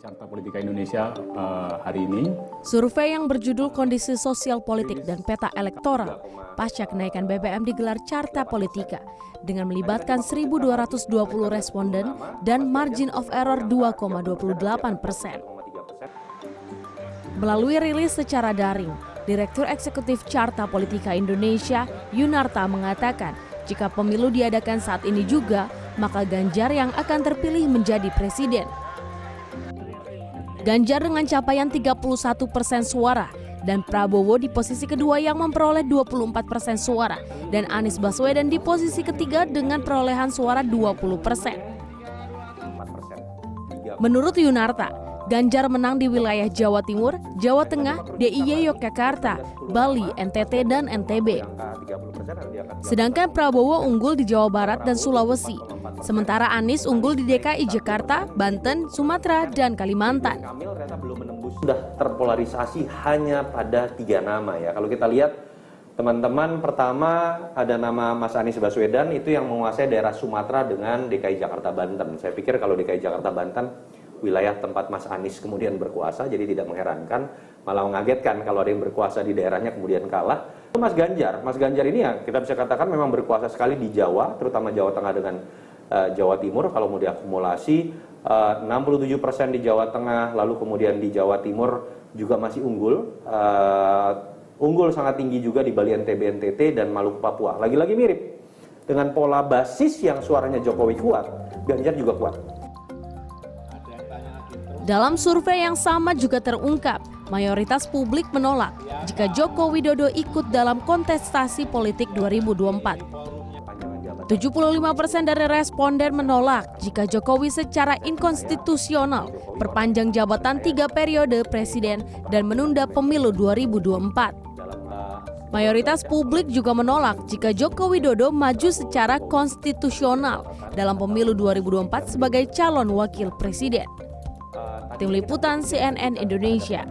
Carta Politika Indonesia hari ini. Survei yang berjudul Kondisi Sosial Politik dan Peta Elektoral pasca kenaikan BBM digelar Carta Politika dengan melibatkan 1.220 responden dan margin of error 2,28%. Melalui rilis secara daring, Direktur Eksekutif Carta Politika Indonesia, Yunarta mengatakan jika pemilu diadakan saat ini juga, maka Ganjar yang akan terpilih menjadi presiden. Ganjar dengan capaian 31% suara dan Prabowo di posisi kedua yang memperoleh 24% suara dan Anies Baswedan di posisi ketiga dengan perolehan suara 20%. Menurut Yunarta, Ganjar menang di wilayah Jawa Timur, Jawa Tengah, DIY Yogyakarta, Bali, NTT, dan NTB. Sedangkan Prabowo unggul di Jawa Barat dan Sulawesi, sementara Anies unggul di DKI Jakarta, Banten, Sumatera, dan Kalimantan. Sudah terpolarisasi hanya pada 3 nama ya. Kalau kita lihat teman-teman, pertama ada nama Mas Anies Baswedan itu yang menguasai daerah Sumatera dengan DKI Jakarta, Banten. Saya pikir kalau DKI Jakarta, Banten wilayah tempat Mas Anies kemudian berkuasa, jadi tidak mengherankan, malah mengagetkan kalau ada yang berkuasa di daerahnya kemudian kalah. Mas Ganjar ini ya kita bisa katakan memang berkuasa sekali di Jawa, terutama Jawa Tengah dengan Jawa Timur. Kalau mau diakumulasi 67% di Jawa Tengah, lalu kemudian di Jawa Timur juga masih unggul sangat tinggi juga di Bali, NTB, NTT, dan Maluku, Papua. Lagi-lagi mirip dengan pola basis yang suaranya Jokowi kuat, Ganjar juga kuat. Dalam survei yang sama juga terungkap, mayoritas publik menolak jika Joko Widodo ikut dalam kontestasi politik 2024. 75% dari responden menolak jika Jokowi secara inkonstitusional perpanjang jabatan 3 periode presiden dan menunda pemilu 2024. Mayoritas publik juga menolak jika Joko Widodo maju secara konstitusional dalam pemilu 2024 sebagai calon wakil presiden. Tim Liputan CNN Indonesia.